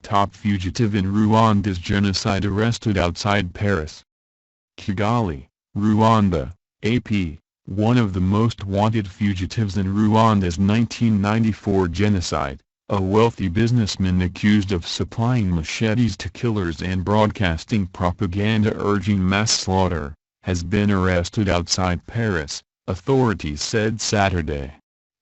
top fugitive in Rwanda's genocide arrested outside Paris. KIGALI, Rwanda, AP, one of the most wanted fugitives in Rwanda's 1994 genocide, a wealthy businessman accused of supplying machetes to killers and broadcasting propaganda urging mass slaughter, has been arrested outside Paris, authorities said Saturday.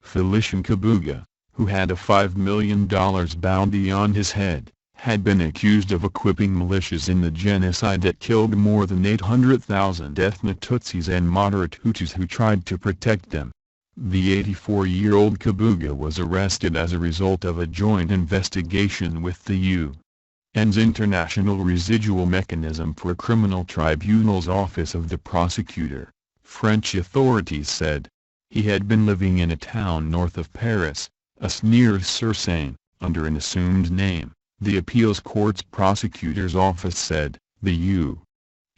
Felicien Kabuga, who had a $5 million bounty on his head, had been accused of equipping militias in the genocide that killed more than 800,000 ethnic Tutsis and moderate Hutus who tried to protect them. The 84-year-old Kabuga was arrested as a result of a joint investigation with the UN's International Residual Mechanism for Criminal Tribunals Office of the Prosecutor, French authorities said. He had been living in a town north of Paris, Asnieres-Sur-Seine, under an assumed name, the appeals court's prosecutor's office said. The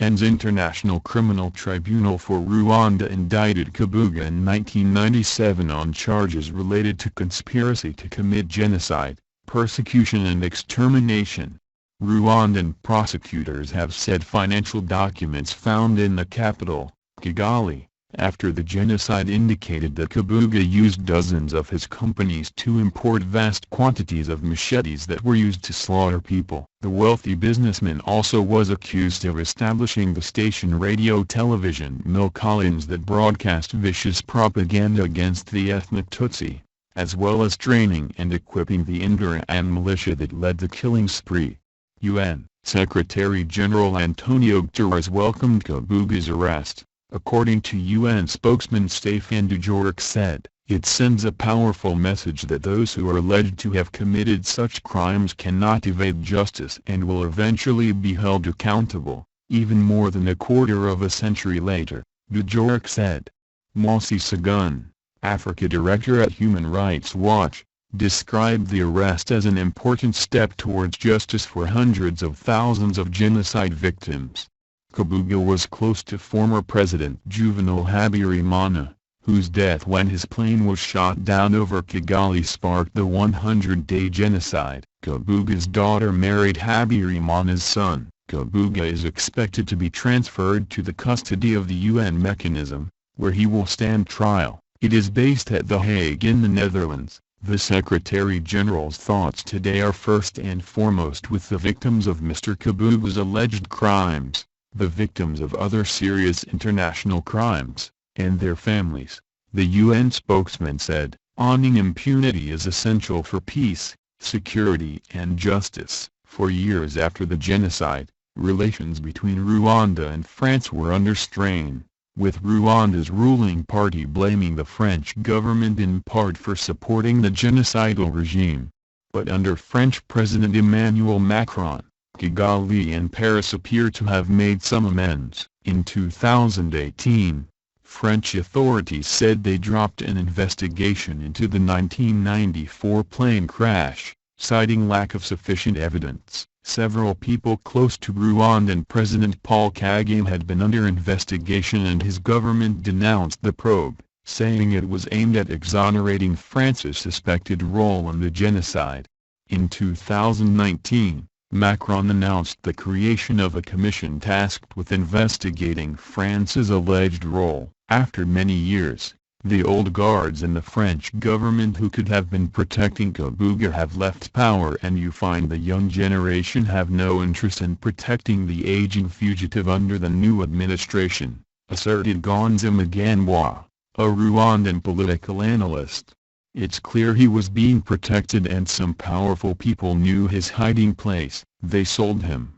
UN's International Criminal Tribunal for Rwanda indicted Kabuga in 1997 on charges related to conspiracy to commit genocide, persecution and extermination. Rwandan prosecutors have said financial documents found in the capital, Kigali, after the genocide indicated that Kabuga used dozens of his companies to import vast quantities of machetes that were used to slaughter people. The wealthy businessman also was accused of establishing the station radio-television Mille Collines that broadcast vicious propaganda against the ethnic Tutsi, as well as training and equipping the Interahamwe militia that led the killing spree. UN Secretary-General Antonio Guterres welcomed Kabuga's arrest. According to UN spokesman Stéphane Dujarric said, "It sends a powerful message that those who are alleged to have committed such crimes cannot evade justice and will eventually be held accountable, even more than a quarter of a century later," Dujarric said. Moussi Sagun, Africa Director at Human Rights Watch, described the arrest as an important step towards justice for hundreds of thousands of genocide victims. Kabuga was close to former President Juvenal Habyarimana, whose death when his plane was shot down over Kigali sparked the 100-day genocide. Kabuga's daughter married Habyarimana's son. Kabuga is expected to be transferred to the custody of the UN mechanism, where he will stand trial. It is based at The Hague in the Netherlands. The Secretary-General's thoughts today are first and foremost with the victims of Mr. Kabuga's alleged crimes, the victims of other serious international crimes, and their families, the UN spokesman said. Ending impunity is essential for peace, security and justice. For years after the genocide, relations between Rwanda and France were under strain, with Rwanda's ruling party blaming the French government in part for supporting the genocidal regime. But under French President Emmanuel Macron, Kigali and Paris appear to have made some amends. In 2018, French authorities said they dropped an investigation into the 1994 plane crash, citing lack of sufficient evidence. Several people close to Rwandan President Paul Kagame had been under investigation and his government denounced the probe, saying it was aimed at exonerating France's suspected role in the genocide. In 2019, Macron announced the creation of a commission tasked with investigating France's alleged role. After many years, the old guards in the French government who could have been protecting Kabuga have left power, and you find the young generation have no interest in protecting the aging fugitive under the new administration, asserted Gonza Muganwa, a Rwandan political analyst. It's clear he was being protected and some powerful people knew his hiding place. They sold him.